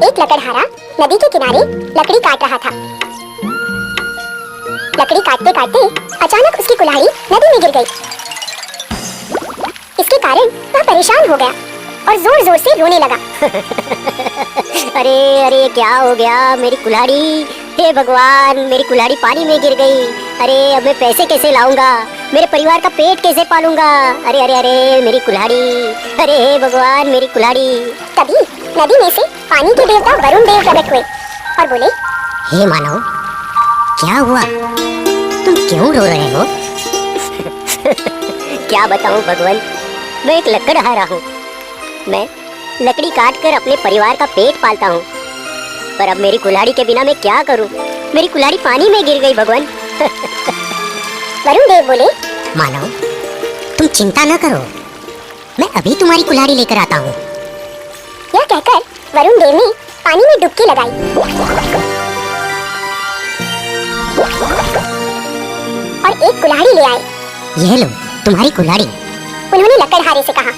एक लकड़हारा नदी के किनारे लकड़ी काट रहा था। लकड़ी काटते काटते अचानक उसकी कुल्हाड़ी नदी में गिर गई। इसके कारण वह परेशान हो गया और जोर जोर से रोने लगा। अरे अरे क्या हो गया मेरी कुल्हाड़ी, हे भगवान मेरी कुल्हाड़ी पानी में गिर गई। अरे अब मैं पैसे कैसे लाऊंगा, मेरे परिवार का पेट कैसे पालूंगा। अरे अरे अरे मेरी कुल्हाड़ी, अरे हे भगवान मेरी कुल्हाड़ी। तभी नदी में से पानी के देवता वरुण देव प्रकट हुए और बोले, हे मानव क्या हुआ, तुम क्यों रो रहे हो? क्या बताऊं भगवान, मैं एक लकड़हारा हूँ। मैं लकड़ी काट कर अपने परिवार का पेट पालता हूँ, पर अब मेरी कुल्हाड़ी के बिना मैं क्या करूँ? मेरी कुल्हाड़ी पानी में गिर गई भगवान। वरुण देव बोले, मानव तुम चिंता न करो, मैं अभी तुम्हारी कुल्हाड़ी लेकर आता हूँ। यह कहकर वरुण देव ने पानी में डुबकी लगाई और एक कुल्हाड़ी ले आए। यह लो तुम्हारी कुल्हाड़ी। उन्होंने लकड़हारे से कहा।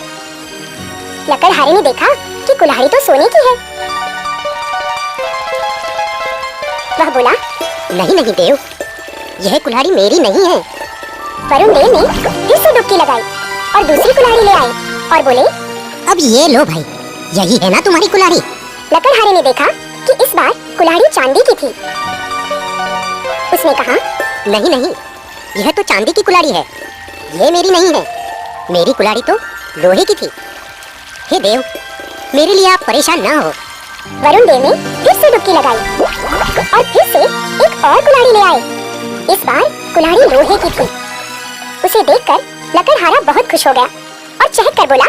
लकड़हारे ने देखा कि कुल्हाड़ी तो सोने की है। वह बोला, नहीं नहीं देव, यह कुल्हाड़ी मेरी नहीं है। वरुण देव ने फिर से डुबकी लगाई और दूसरी कुल्हाड़ी ले आए और बोले, अब ये लो भाई, यही है ना तुम्हारी कुल्हाड़ी? लकड़हारे ने देखा कि इस बार कुल्हाड़ी चांदी की थी। उसने कहा, नहीं नहीं, यह तो चांदी की कुल्हाड़ी है, ये मेरी नहीं है। मेरी कुल्हाड़ी तो लोहे की थी। हे देव, मेरे लिए आप परेशान ना हो। वरुण देव ने फिर से डुबकी लगाई और फिर से एक और कुल्हाड़ी ले आए। इस बार कुल्हाड़ी लोहे की थी। उसे देखकर लकड़हारा बहुत खुश हो गया और चहक कर बोला,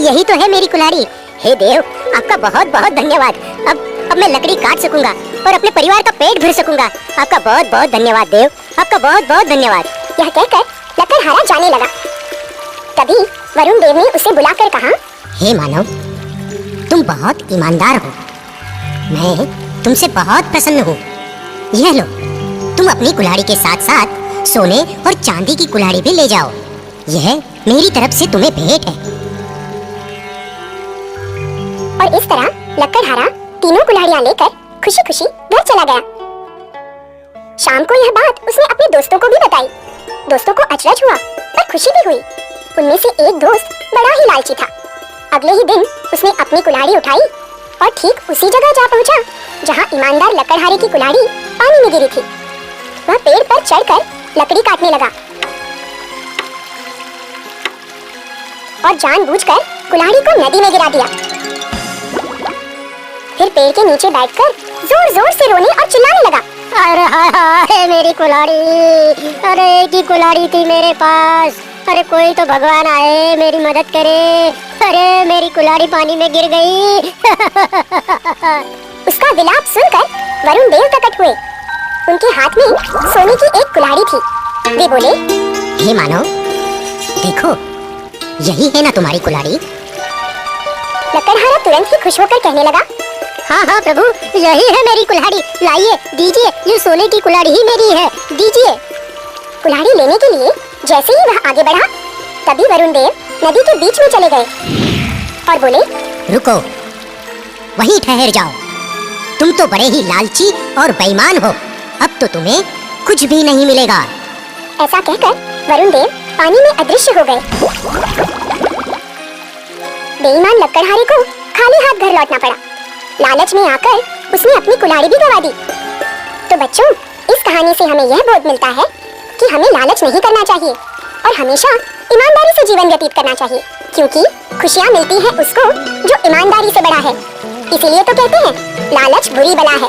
यही तो है मेरी कुल्हाड़ी। हे देव, आपका बहुत बहुत धन्यवाद। अब मैं लकड़ी काट सकूंगा और अपने परिवार का पेट भर सकूंगा। आपका बहुत बहुत धन्यवाद देव, आपका बहुत बहुत धन्यवाद। यह कहकर लकड़हारा जाने लगा। तभी वरुण देव ने उसे बुलाकर कहा, हे मानव, तुम बहुत ईमानदार हो, मैं तुमसे बहुत प्रसन्न हूँ। यह लो, तुम अपनी कुल्हाड़ी के साथ साथ सोने और चांदी की कुल्हाड़ी भी ले जाओ। यह मेरी तरफ से तुम्हें भेंट है। और इस तरह लकड़हारा तीनों कुल्हाड़ियां लेकर खुशी खुशी घर चला गया। शाम को यह बात उसने अपने दोस्तों को भी बताई। दोस्तों को अचरज हुआ पर खुशी भी हुई। उनमें से एक दोस्त बड़ा ही लालची था। अगले ही दिन उसने अपनी कुल्हाड़ी उठाई और ठीक उसी जगह जा पहुंचा जहां ईमानदार लकड़हारे की कुल्हाड़ी पानी में गिरी थी। वह पेड़ पर चढ़कर लकड़ी काटने लगा और जानबूझकर कुल्हाड़ी को नदी में गिरा दिया। फिर पेड़ के नीचे बैठकर जोर जोर से रोने और चिल्लाने लगा, अरे हाय हाय मेरी कुल्हाड़ी, अरे एक ही कुल्हाड़ी थी मेरे पास। अरे कोई तो भगवान आए मेरी मदद करे। अरे मेरी कुल्हाड़ी पानी में गिर गई। उसका विलाप सुनकर वरुण देव प्रकट हुए। उनके हाथ में सोने की एक कुल्हाड़ी थी। वे बोले, हे मानव, देखो यही है ना तुम्हारी कुल्हाड़ी? लकड़हारा तुरंत ही खुश होकर कहने लगा, हाँ हाँ प्रभु, यही है मेरी कुल्हाड़ी। लाइए दीजिए, ये सोने की कुल्हाड़ी ही मेरी है, दीजिए। कुल्हाड़ी लेने के लिए जैसे ही वह आगे बढ़ा, तभी वरुण देव नदी के बीच में चले गए और बोले, रुको, वहीं ठहर जाओ। तुम तो बड़े ही लालची और बेईमान हो, अब तो तुम्हें कुछ भी नहीं मिलेगा। ऐसा कहकर वरुण देव पानी में अदृश्य हो गए। बेईमान लकड़हारे को खाली हाथ घर लौटना पड़ा। लालच में आकर उसने अपनी कुल्हाड़ी भी गंवा दी। तो बच्चों, इस कहानी से हमें यह बोध मिलता है कि हमें लालच नहीं करना चाहिए और हमेशा ईमानदारी से जीवन व्यतीत करना चाहिए, क्योंकि खुशियाँ मिलती हैं उसको जो ईमानदारी से बड़ा है। इसीलिए तो कहते हैं, लालच बुरी बला है।